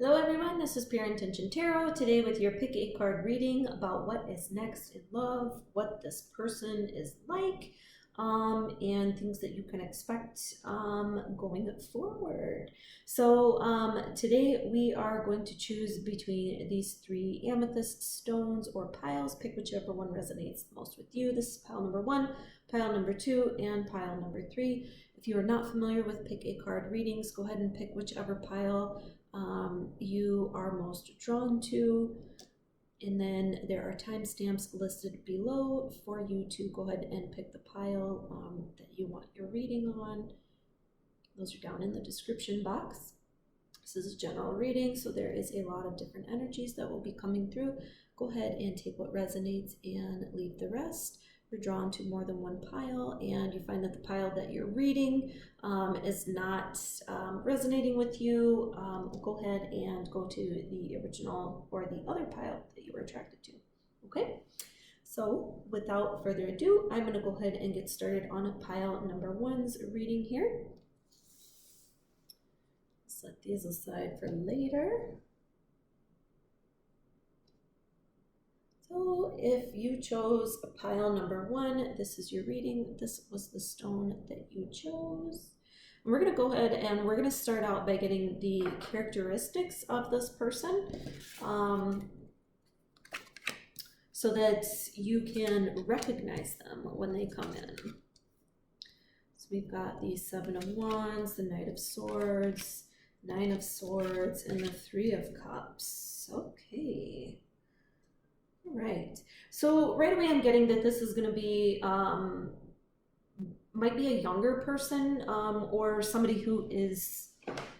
Hello everyone, this is Pure Intention Tarot, today with your pick a card reading about what is next in love, what this person is like, and things that you can expect going forward. So today we are going to choose between these three amethyst stones or piles. Pick whichever one resonates the most with you. This is pile number 1, pile number 2, and pile number 3. If you are not familiar with pick a card readings, go ahead and pick whichever pile you are most drawn to, and then there are timestamps listed below for you to go ahead and pick the pile that you want your reading on. Those are down in the description box. This is a general reading, so there is a lot of different energies that will be coming through. Go ahead and take what resonates and leave the rest. You're drawn to more than one pile and you find that the pile that you're reading is not resonating with you, go ahead and go to the original or the other pile that you were attracted to. Okay, so without further ado, I'm going to go ahead and get started on pile number 1's reading here. Set these aside for later. So if you chose pile number 1, this is your reading. This was the stone that you chose. And we're going to go ahead and we're going to start out by getting the characteristics of this person so that you can recognize them when they come in. So we've got the 7 of Wands, the Knight of Swords, 9 of Swords, and the 3 of Cups. Okay. Right. So right away I'm getting that this is going to be, might be a younger person or somebody who is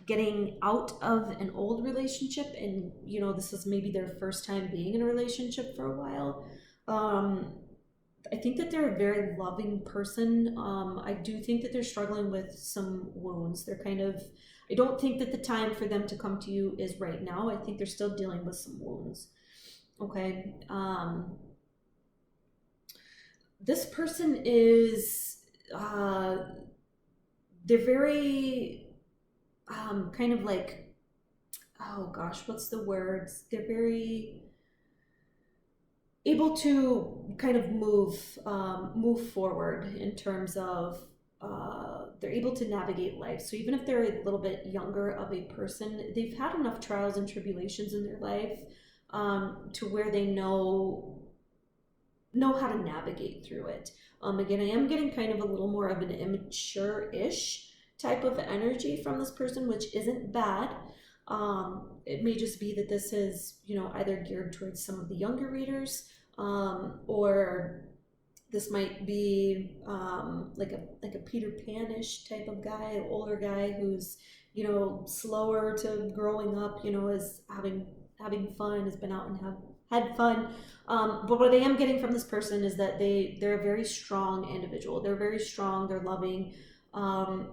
getting out of an old relationship and, you know, this is maybe their first time being in a relationship for a while. I think that they're a very loving person. I do think that they're struggling with some wounds. They're kind of, I don't think that the time for them to come to you is right now. I think they're still dealing with some wounds. Okay, this person is, they're very, kind of like, oh gosh, what's the words? They're very able to kind of move forward in terms of, they're able to navigate life. So even if they're a little bit younger of a person, they've had enough trials and tribulations in their life to where they know how to navigate through it. Again, I am getting kind of a little more of an immature-ish type of energy from this person, which isn't bad. It may just be that this is, you know, either geared towards some of the younger readers, or this might be like a Peter Pan-ish type of guy, an older guy who's, you know, slower to growing up, you know, is having fun, has been out and had fun. But what I am getting from this person is that they're a very strong individual. They're very strong, they're loving.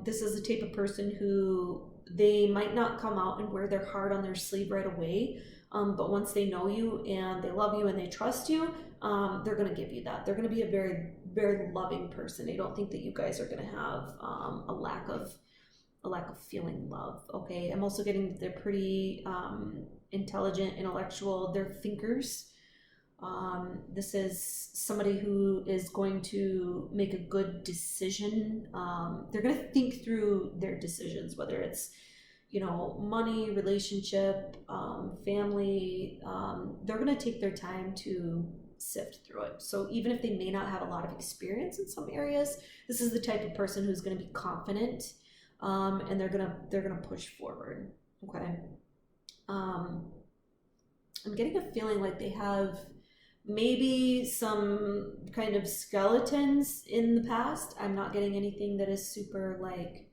This is the type of person who they might not come out and wear their heart on their sleeve right away. But once they know you and they love you and they trust you, they're going to give you that. They're going to be a very, very loving person. I don't think that you guys are going to have a lack of feeling love. Okay, I'm also getting that they're pretty intelligent, intellectual. They're thinkers. This is somebody who is going to make a good decision. They're going to think through their decisions, whether it's, you know, money, relationship, family. They're going to take their time to sift through it. So even if they may not have a lot of experience in some areas, this is the type of person who's going to be confident, and they're gonna push forward. Okay. I'm getting a feeling like they have maybe some kind of skeletons in the past. I'm not getting anything that is super like,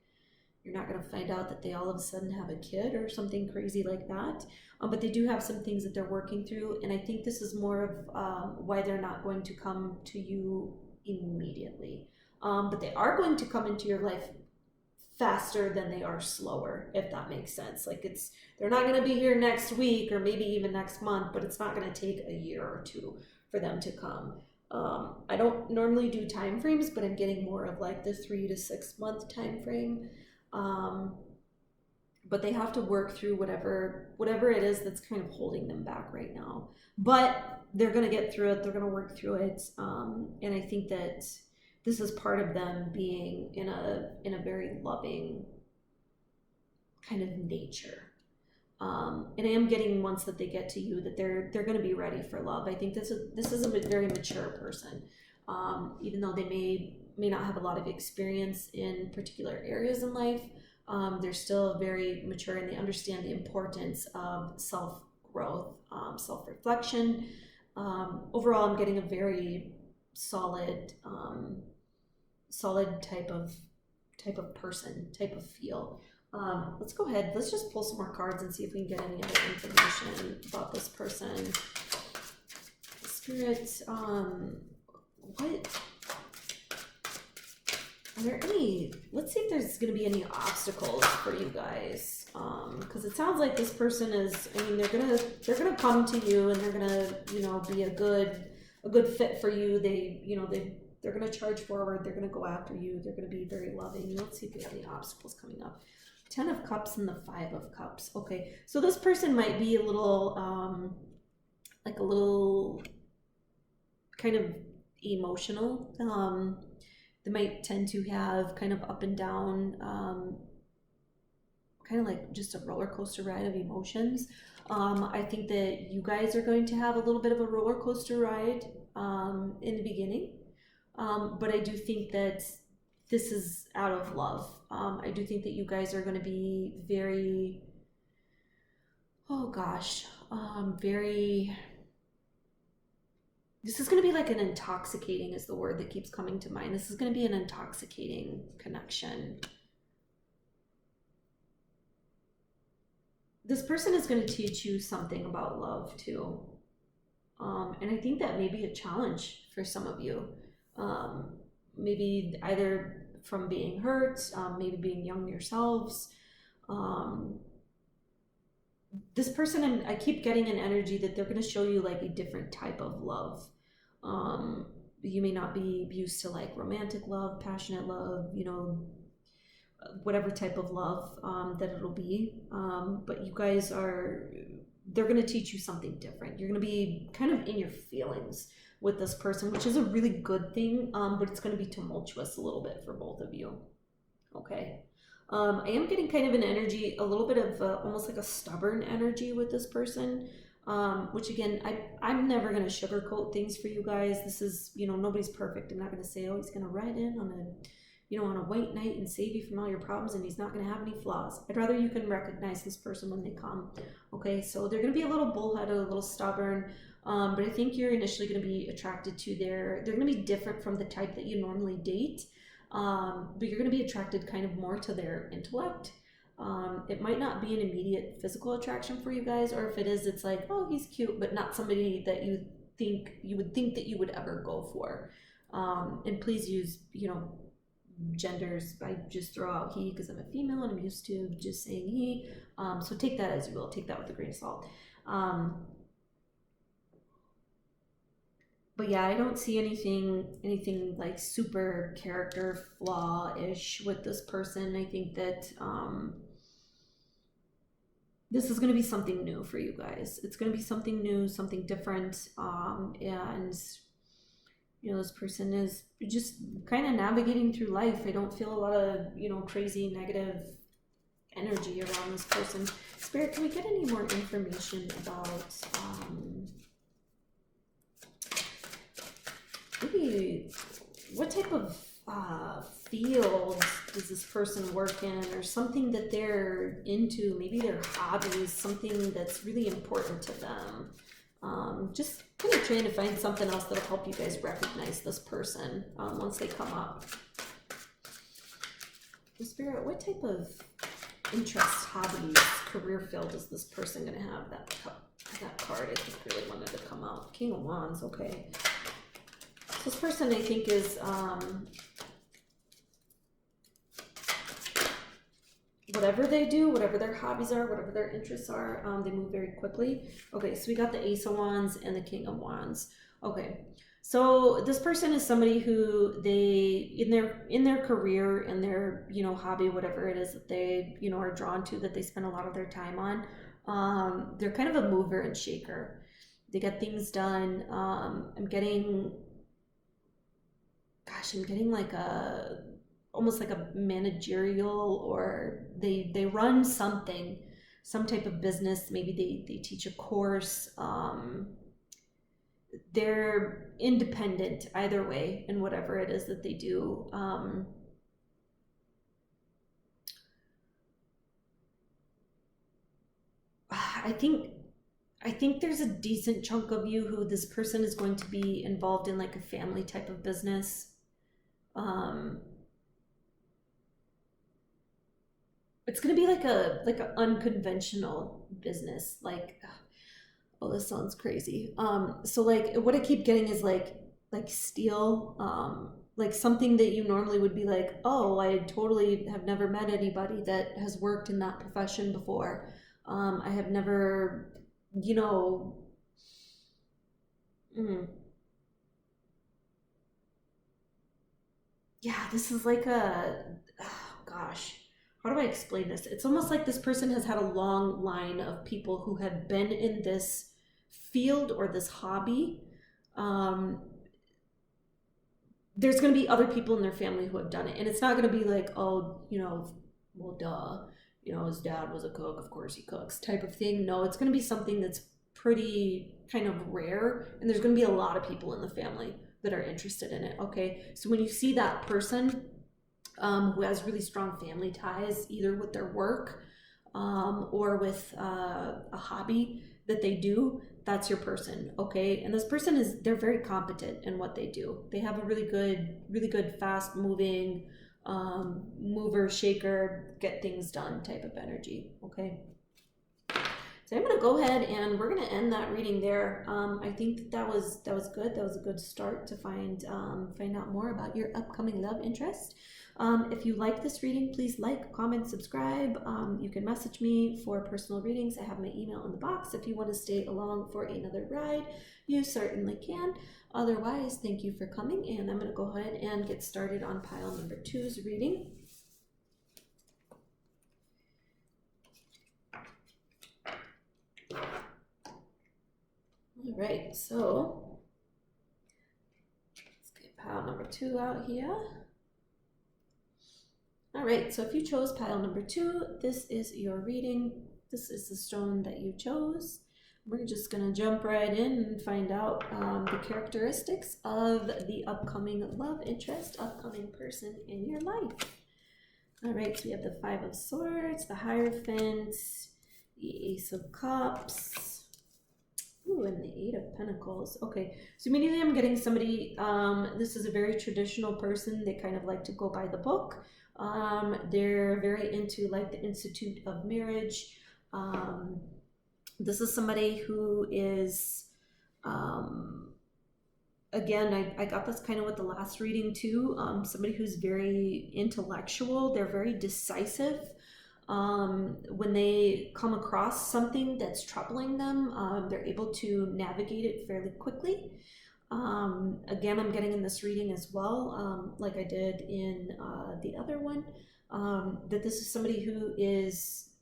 you're not going to find out that they all of a sudden have a kid or something crazy like that. But they do have some things that they're working through. And I think this is more of why they're not going to come to you immediately. But they are going to come into your life faster than they are slower, if that makes sense. Like they're not going to be here next week or maybe even next month, but it's not going to take a year or two for them to come. I don't normally do time frames, but I'm getting more of like the 3 to 6 month time frame. but they have to work through whatever it is that's kind of holding them back right now. But they're going to get through it. They're going to work through it. And I think that this is part of them being in a very loving kind of nature. And I am getting, once that they get to you, that they're going to be ready for love. I think this is a very mature person, even though they may not have a lot of experience in particular areas in life. They're still very mature, and they understand the importance of self-growth, self-reflection. Overall, I'm getting a very solid type of person, type of feel. Let's go ahead. Let's just pull some more cards and see if we can get any other information about this person. Spirit, what? Are there any? Let's see if there's going to be any obstacles for you guys. Because it sounds like this person is. I mean, they're gonna come to you, and they're gonna be a good fit for you. They're gonna charge forward. They're gonna go after you. They're gonna be very loving. Let's see if we have any obstacles coming up. 10 of Cups and the 5 of Cups. Okay, so this person might be a little, like a little kind of emotional. They might tend to have kind of up and down, kind of like just a roller coaster ride of emotions. I think that you guys are going to have a little bit of a roller coaster ride in the beginning, but I do think that this is out of love. I do think that you guys are going to be very, very, this is going to be like an intoxicating is the word that keeps coming to mind. This is going to be an intoxicating connection. This person is going to teach you something about love too. And I think that may be a challenge for some of you. Maybe either from being hurt, maybe being young yourselves. This person, I keep getting an energy that they're going to show you like a different type of love. You may not be used to like romantic love, passionate love, whatever type of love that it'll be. But you guys they're going to teach you something different. You're going to be kind of in your feelings with this person, which is a really good thing, but it's going to be tumultuous a little bit for both of you. Okay. I am getting kind of an energy, a little bit of almost like a stubborn energy with this person, which again, I'm never going to sugarcoat things for you guys. This is, nobody's perfect. I'm not going to say, oh, he's going to ride in on a white knight and save you from all your problems, and he's not going to have any flaws. I'd rather you can recognize this person when they come. Okay, so they're going to be a little bullheaded, a little stubborn, but I think you're initially going to be attracted to they're going to be different from the type that you normally date, but you're going to be attracted kind of more to their intellect. It might not be an immediate physical attraction for you guys, or if it is, it's like, oh, he's cute, but not somebody that you would think that you would ever go for. And please use, genders. I just throw out he because I'm a female and I'm used to just saying he. So take that as you will. Take that with a grain of salt. But yeah, I don't see anything like super character flaw-ish with this person. I think that this is going to be something new for you guys. It's going to be something new, something different, and this person is just kind of navigating through life. I don't feel a lot of crazy negative energy around this person. Spirit, can we get any more information about maybe what type of field does this person work in, or something that they're into, maybe their hobbies, something that's really important to them. Just kind of trying to find something else that'll help you guys recognize this person once they come up. Spirit, what type of interests, hobbies, career field is this person going to have? That card, I think, really wanted to come out. King of Wands, okay. This person, I think, is whatever they do, whatever their hobbies are, whatever their interests are, they move very quickly. Okay, so we got the Ace of Wands and the King of Wands. Okay, So this person is somebody who they in their career, in their hobby, whatever it is that they are drawn to, that they spend a lot of their time on. They're kind of a mover and shaker. They get things done. I'm getting like a almost like a managerial, or they run something, some type of business. Maybe they teach a course. They're independent either way in whatever it is that they do. I think I think there's a decent chunk of you who this person is going to be involved in like a family type of business. Um, it's gonna be like a unconventional business. Like, oh, this sounds crazy. So like what I keep getting is like steel, like something that you normally would be like, oh, I totally have never met anybody that has worked in that profession before. I have never, you know, mm, yeah, this is like oh gosh, how do I explain this? It's almost like this person has had a long line of people who have been in this field or this hobby. Um, there's going to be other people in their family who have done it, and it's not going to be like, oh, well, duh, his dad was a cook, of course he cooks, type of thing. No, it's going to be something that's pretty kind of rare, and there's going to be a lot of people in the family that are interested in it. Okay, so when you see that person who has really strong family ties, either with their work or with a hobby that they do, that's your person. Okay, and this person they're very competent in what they do. They have a really good fast moving mover shaker, get things done type of energy. Okay, so I'm gonna go ahead and we're gonna end that reading there. I think that was good. That was a good start to find out more about your upcoming love interest. If you like this reading, please like, comment, subscribe. You can message me for personal readings. I have my email in the box. If you want to stay along for another ride, you certainly can. Otherwise, thank you for coming, and I'm going to go ahead and get started on pile number 2's reading. All right, so let's get pile number 2 out here. All right, so if you chose pile number 2, this is your reading. This is the stone that you chose. We're just gonna jump right in and find out the characteristics of the upcoming love interest, upcoming person in your life. All right, so we have the 5 of Swords, the Hierophant, the Ace of Cups, ooh, and the 8 of Pentacles. Okay, so immediately I'm getting somebody, this is a very traditional person. They kind of like to go by the book. They're very into like the Institute of Marriage. This is somebody who is, again, I got this kind of with the last reading too. Somebody who's very intellectual. They're very decisive. When they come across something that's troubling them, they're able to navigate it fairly quickly. Again, I'm getting in this reading as well, like I did in the other one, that this is somebody who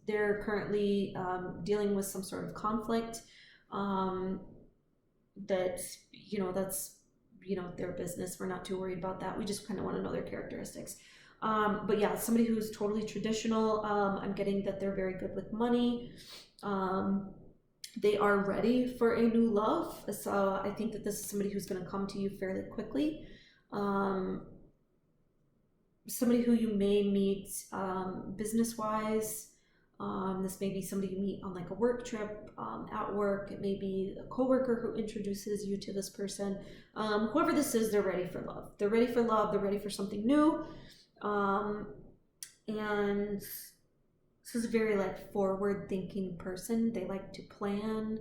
they're currently dealing with some sort of conflict, that's their business. We're not too worried about that. We just kind of want to know their characteristics. But yeah, somebody who's totally traditional. I'm getting that they're very good with money. They are ready for a new love. So I think that this is somebody who's going to come to you fairly quickly. Somebody who you may meet business-wise. This may be somebody you meet on like a work trip, at work. It may be a coworker who introduces you to this person. Whoever this is, they're ready for love. They're ready for love. They're ready for something new. And this is a very like forward thinking person. They like to plan.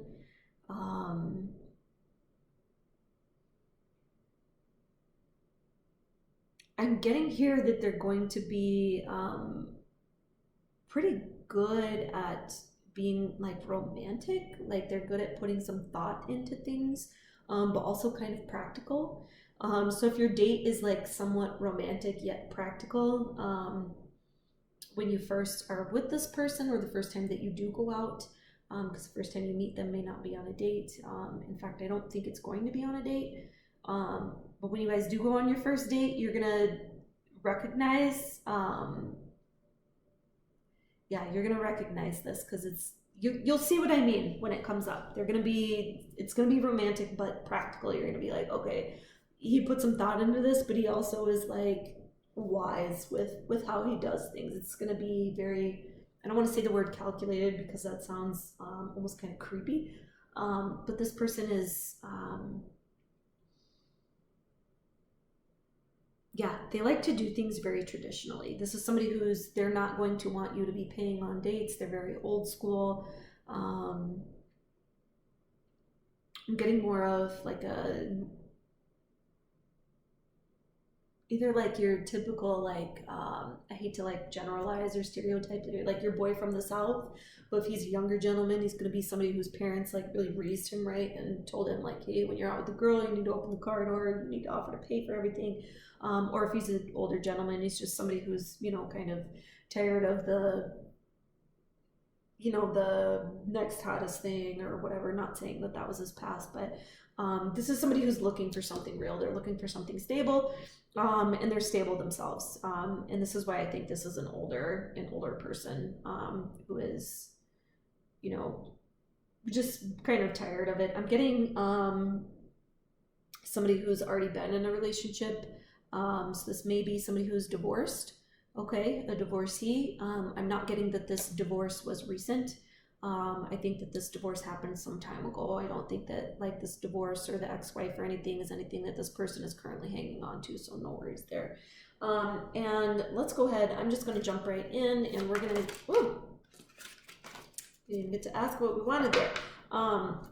I'm getting here that they're going to be pretty good at being like romantic. Like they're good at putting some thought into things. but also kind of practical. So if your date is like somewhat romantic yet practical, when you first are with this person or the first time that you do go out, because the first time you meet them may not be on a date. In fact, I don't think it's going to be on a date. But when you guys do go on your first date, you're gonna recognize, you're gonna recognize this because you'll see what I mean when it comes up. It's gonna be romantic but practical. You're gonna be like, okay, he put some thought into this, but he also is like wise with how he does things. It's gonna be very, I don't want to say the word calculated because that sounds almost kind of creepy. But this person is, they like to do things very traditionally. This is somebody they're not going to want you to be paying on dates. They're very old school. I'm getting more of like either like your typical, like, I hate to like generalize or stereotype, like your boy from the South, but if he's a younger gentleman, he's going to be somebody whose parents like really raised him right and told him like, hey, when you're out with the girl, you need to open the car door, you need to offer to pay for everything. Or if he's an older gentleman, he's just somebody who's, kind of tired of the next hottest thing or whatever. Not saying that was his past, but this is somebody who's looking for something real. They're looking for something stable, and they're stable themselves. And this is why I think this is an older person who is, just kind of tired of it. I'm getting somebody who's already been in a relationship. So this may be somebody who's divorced. Okay, a divorcee. I'm not getting that this divorce was recent. I think that this divorce happened some time ago. I don't think that like this divorce or the ex-wife or anything is anything that this person is currently hanging on to, so no worries there. And let's go ahead. I'm just going to jump right in, and we're going to, we didn't get to ask what we wanted there.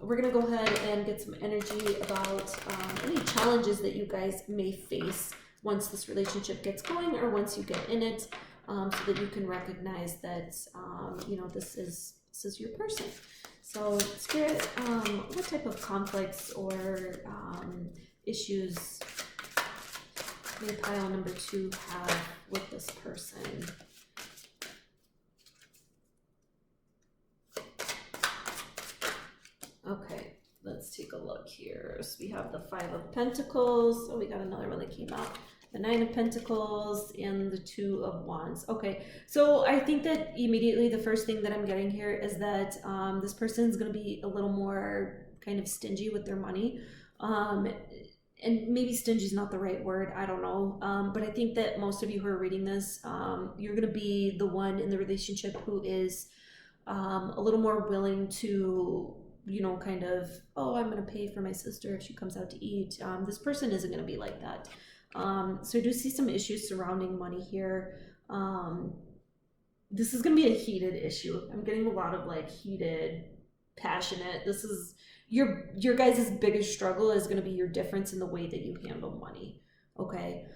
We're going to go ahead and get some energy about any challenges that you guys may face once this relationship gets going or once you get in it, so that you can recognize that, this is your person. So Spirit, what type of conflicts or issues may pile number 2 have with this person? Okay, let's take a look here. So we have the 5 of Pentacles. Oh, we got another one that came out. The 9 of Pentacles and the 2 of Wands. Okay, so I think that immediately the first thing that I'm getting here is that this person is going to be a little more kind of stingy with their money. And maybe stingy is not the right word, I don't know. But I think that most of you who are reading this, you're going to be the one in the relationship who is a little more willing to, kind of, oh, I'm going to pay for my sister if she comes out to eat. This person isn't going to be like that. So I do see some issues surrounding money here. This is going to be a heated issue. I'm getting a lot of like heated, passionate. This is your guys' biggest struggle is going to be your difference in the way that you handle money. Okay.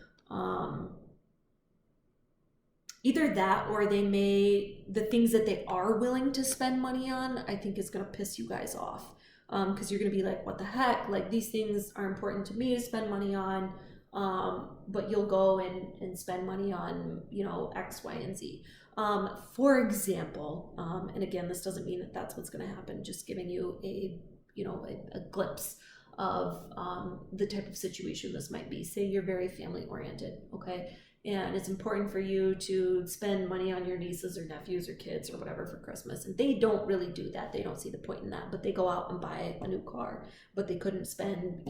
Either that or the things that they are willing to spend money on, I think is going to piss you guys off. Because you're going to be like, what the heck? Like, these things are important to me to spend money on. But you'll go and spend money on, X, Y, and Z. For example, and again, this doesn't mean that that's what's going to happen, just giving you a glimpse of the type of situation this might be. Say you're very family oriented, okay? And it's important for you to spend money on your nieces or nephews or kids or whatever for Christmas. And they don't really do that. They don't see the point in that, but they go out and buy a new car, but they couldn't spend,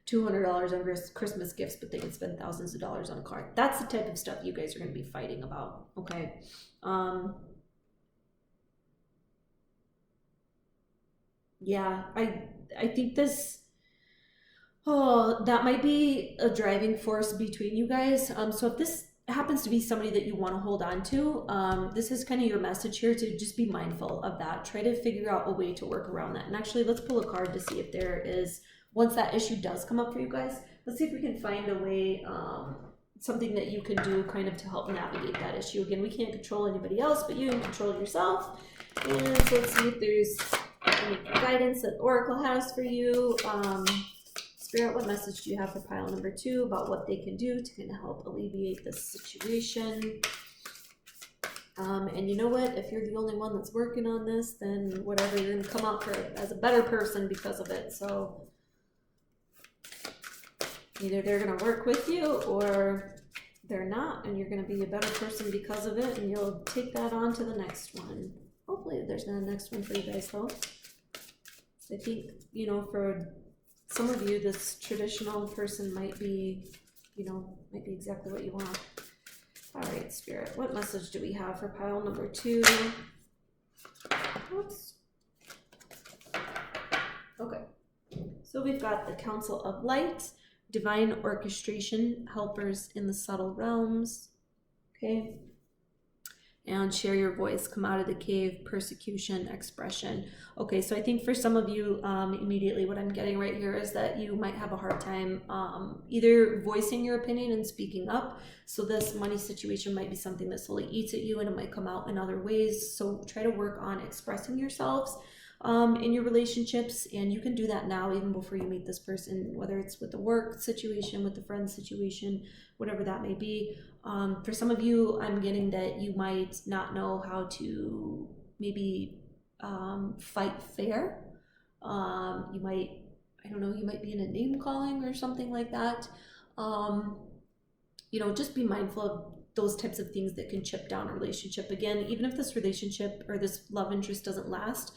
$200 on Christmas gifts, but they could spend thousands of dollars on a car. That's the type of stuff you guys are going to be fighting about. Okay. Yeah, I think that might be a driving force between you guys. So if this happens to be somebody that you want to hold on to, this is kind of your message here to just be mindful of that. Try to figure out a way to work around that. And actually, let's pull a card to see if there is, once that issue does come up for you guys, let's see if we can find a way, something that you can do kind of to help navigate that issue. Again, we can't control anybody else, but you can control yourself. And so let's see if there's any guidance that Oracle has for you. Spirit, what message do you have for pile number 2 about what they can do to kind of help alleviate this situation? And you know what? If you're the only one that's working on this, then whatever, you're going to come out as a better person because of it. So either they're going to work with you or they're not, and you're going to be a better person because of it, and you'll take that on to the next one. Hopefully there's not a next one for you guys, though. I think, you know, for some of you, this traditional person might be, you know, might be exactly what you want. All right, Spirit, what message do we have for pile number 2? Oops. Okay, so we've got the Council of Light, divine orchestration, helpers in the subtle realms, okay? And share your voice, come out of the cave, persecution, expression. Okay, so I think for some of you, immediately what I'm getting right here is that you might have a hard time either voicing your opinion and speaking up. So this money situation might be something that slowly eats at you, and it might come out in other ways. So try to work on expressing yourselves in your relationships, and you can do that now even before you meet this person, whether it's with the work situation, with the friend situation, whatever that may be. For some of you, I'm getting that you might not know how to maybe fight fair. You might, I don't know, you might be in a name calling or something like that. You know, just be mindful of those types of things that can chip down a relationship. Again, even if this relationship or this love interest doesn't last,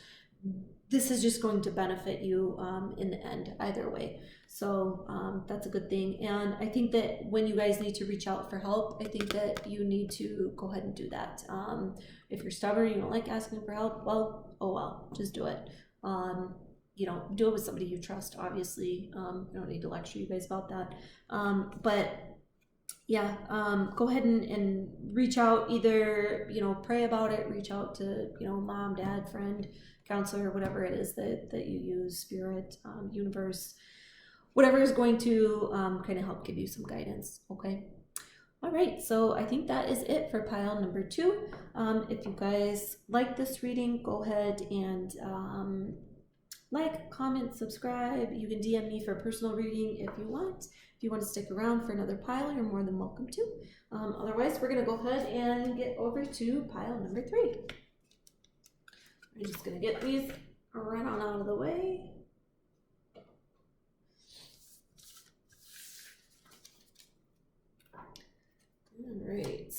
this is just going to benefit you in the end, either way. So that's a good thing. And I think that when you guys need to reach out for help, I think that you need to go ahead and do that. If you're stubborn, you don't like asking for help, well, oh well, just do it. You know, do it with somebody you trust, obviously. I don't need to lecture you guys about that. But yeah, go ahead and reach out, either, you know, pray about it, reach out to, you know, mom, dad, friend, counselor, whatever it is that you use, spirit, universe, whatever is going to kind of help give you some guidance, okay? All right, so I think that is it for pile number 2. If you guys like this reading, go ahead and like, comment, subscribe. You can DM me for a personal reading if you want. If you want to stick around for another pile, you're more than welcome to. Otherwise, we're going to go ahead and get over to pile number 3. I'm just going to get these right on out of the way. All right.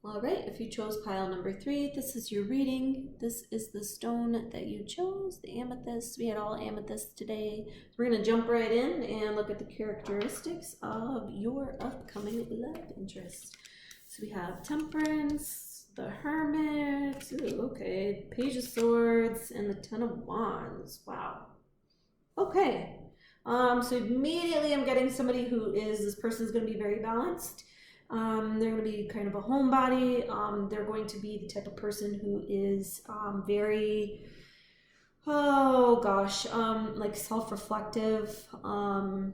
All right, if you chose pile number 3, this is your reading. This is the stone that you chose, the amethyst. We had all amethyst today. So we're going to jump right in and look at the characteristics of your upcoming love interest. So we have Temperance, the Hermit, ooh, okay, Page of Swords, and the Ten of Wands. Wow. Okay. So immediately I'm getting somebody who is, this person's going to be very balanced. They're going to be kind of a homebody. They're going to be the type of person who is very, oh gosh, like self-reflective, kind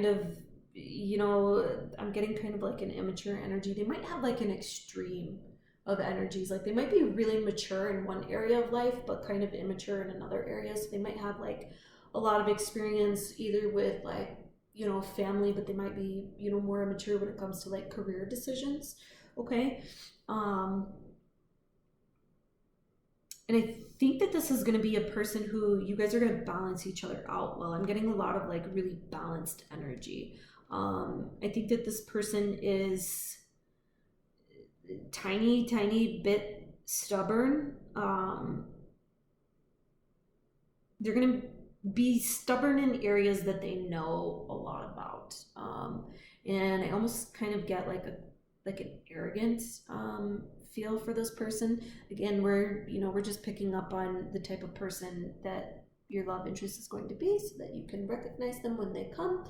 of, you know, I'm getting kind of like an immature energy. They might have like an extreme of energies. Like they might be really mature in one area of life, but kind of immature in another area. So they might have like a lot of experience either with like, you know, family, but they might be, you know, more immature when it comes to like career decisions. Okay. And I think that this is going to be a person who you guys are going to balance each other out well. I'm getting a lot of like really balanced energy. I think that this person is tiny bit stubborn. They're going to be stubborn in areas that they know a lot about. And I almost kind of get like an arrogant feel for this person. Again, we're just picking up on the type of person that your love interest is going to be so that you can recognize them when they come.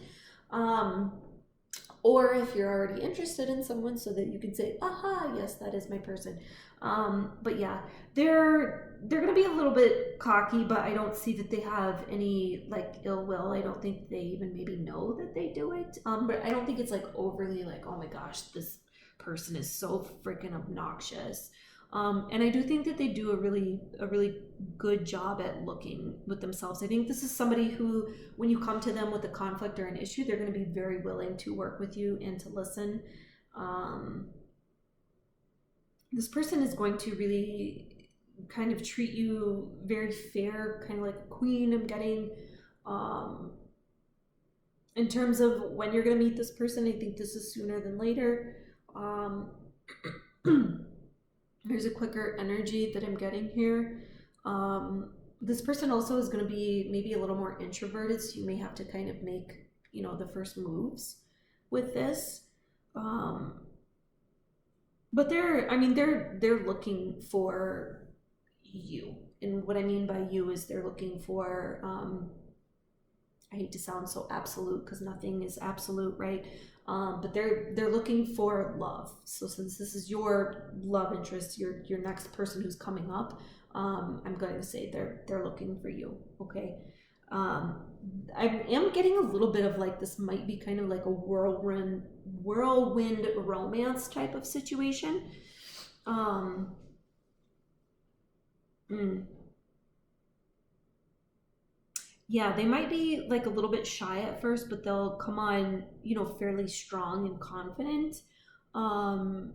Or if you're already interested in someone so that you can say, aha, yes, that is my person. But yeah, they're gonna be a little bit cocky, but I don't see that they have any like ill will. I don't think they even maybe know that they do it. But I don't think it's like overly like, oh my gosh, this person is so freaking obnoxious. And I do think that they do a really good job at looking with themselves. I think this is somebody who, when you come to them with a conflict or an issue, they're going to be very willing to work with you and to listen. This person is going to really kind of treat you very fair, kind of like a queen. I'm getting, in terms of when you're going to meet this person, I think this is sooner than later. There's a quicker energy that I'm getting here. This person also is going to be maybe a little more introverted, so you may have to kind of make, you know, the first moves with this. But they're looking for you. And what I mean by you is they're looking for, I hate to sound so absolute because nothing is absolute, right? But they're looking for love. So since this is your love interest, your next person who's coming up, I'm going to say they're looking for you. Okay. I am getting a little bit of like, this might be kind of like a whirlwind romance type of situation. Yeah, they might be like a little bit shy at first, but they'll come on, you know, fairly strong and confident. Um,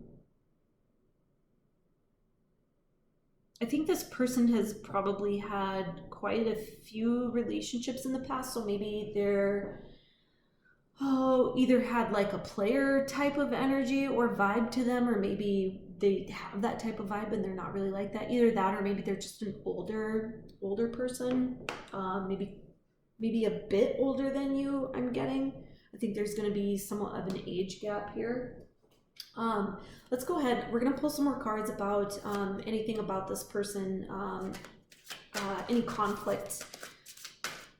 I think this person has probably had quite a few relationships in the past, so maybe they're either had like a player type of energy or vibe to them, or maybe they have that type of vibe and they're not really like that. Either that, or maybe they're just an older person, maybe a bit older than you. I'm getting. I think there's going to be somewhat of an age gap here. Let's go ahead. We're going to pull some more cards about anything about this person, any conflict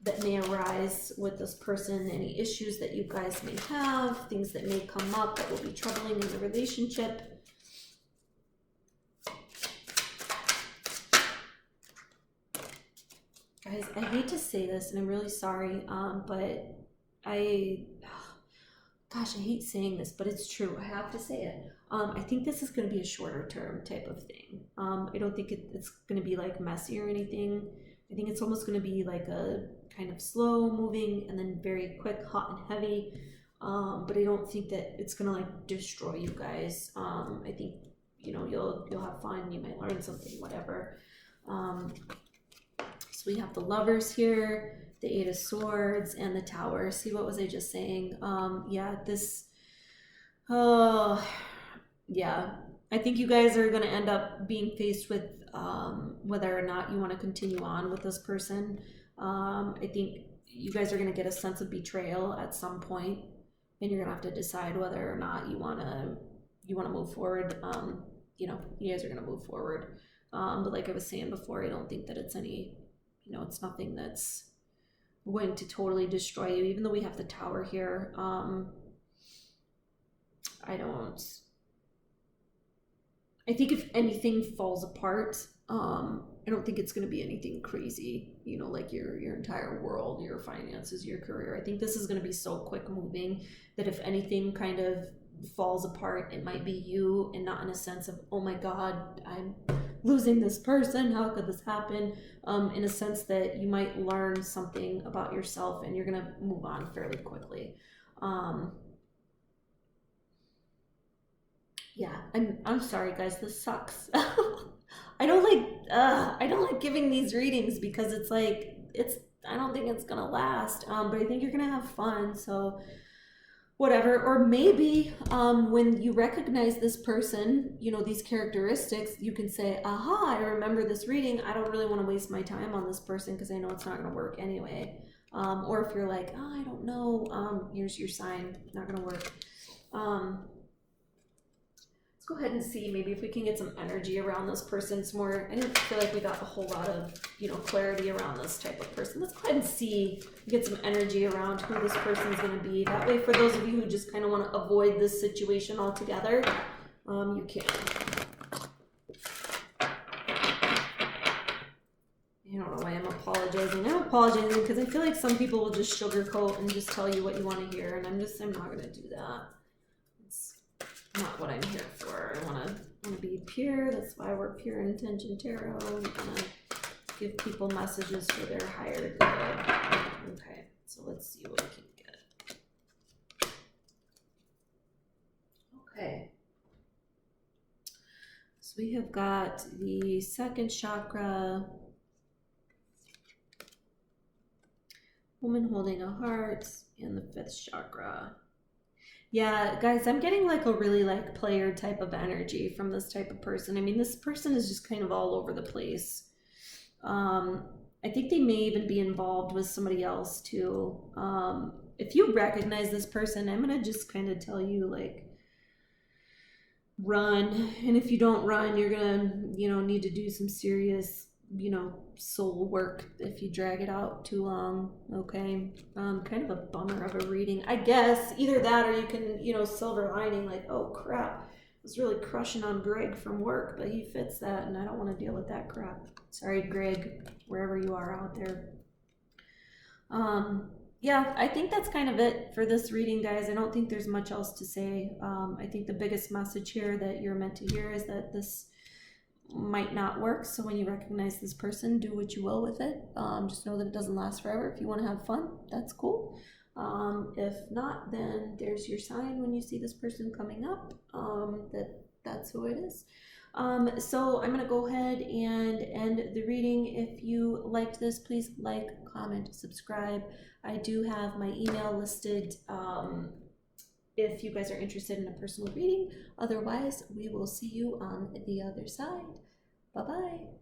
that may arise with this person, any issues that you guys may have, things that may come up that will be troubling in the relationship. Guys, I hate to say this, and I'm really sorry, but gosh, I hate saying this, but it's true. I have to say it. I think this is going to be a shorter term type of thing. I don't think it's going to be like messy or anything. I think it's almost going to be like a kind of slow moving and then very quick, hot and heavy. But I don't think that it's going to like destroy you guys. I think, you know, you'll have fun. You might learn something, whatever. So we have the Lovers here, the Eight of Swords, and the Tower. See, what was I just saying? Yeah, yeah. I think you guys are going to end up being faced with whether or not you want to continue on with this person. I think you guys are going to get a sense of betrayal at some point, and you're going to have to decide whether or not you want to move forward. You know, you guys are going to move forward. But like I was saying before, I don't think that it's any, you know, it's nothing that's going to totally destroy you, even though we have the Tower here. I think if anything falls apart, I don't think it's going to be anything crazy, you know, like your entire world, your finances, your career. I think this is going to be so quick moving that if anything kind of falls apart, it might be you, and not in a sense of, oh my God, I'm losing this person, how could this happen? In a sense that you might learn something about yourself and you're going to move on fairly quickly. Yeah, I'm sorry guys, this sucks. I don't like giving these readings because it's like I don't think it's gonna last. But I think you're gonna have fun, so whatever. Or maybe when you recognize this person, you know, these characteristics, you can say, aha, I remember this reading. I don't really want to waste my time on this person because I know it's not gonna work anyway. Or if you're like, oh, I don't know, here's your sign, not gonna work. Go ahead and see maybe if we can get some energy around this person. It's more, I didn't feel like we got a whole lot of, you know, clarity around this type of person. Let's go ahead and see, get some energy around who this person is going to be. That way, for those of you who just kind of want to avoid this situation altogether, you can. know why I'm apologizing. I'm apologizing because I feel like some people will just sugarcoat and just tell you what you want to hear, and I'm not gonna do that. It's not what I'm here for. I wanna be pure. That's why we're Pure Intention Tarot. We wanna give people messages for their higher good. Okay, so let's see what we can get. Okay. So we have got the second chakra, woman holding a heart, and the fifth chakra. Yeah, guys, I'm getting like a really like player type of energy from this type of person. I mean, this person is just kind of all over the place. I think they may even be involved with somebody else too. If you recognize this person, I'm gonna just kind of tell you like, run. And if you don't run, you're gonna, need to do some serious, soul work if you drag it out too long. Okay. Kind of a bummer of a reading, I guess. Either that, or you can, silver lining, like, oh crap, I was really crushing on Greg from work, but he fits that and I don't want to deal with that crap. Sorry, Greg, wherever you are out there. Yeah, I think that's kind of it for this reading, guys. I don't think there's much else to say. I think the biggest message here that you're meant to hear is that this might not work. So when you recognize this person, do what you will with it. Just know that it doesn't last forever. If you want to have fun, that's cool. If not, then there's your sign when you see this person coming up, that's who it is. So I'm going to go ahead and end the reading. If you liked this, please like, comment, subscribe. I do have my email listed if you guys are interested in a personal reading. Otherwise, we will see you on the other side. Bye-bye.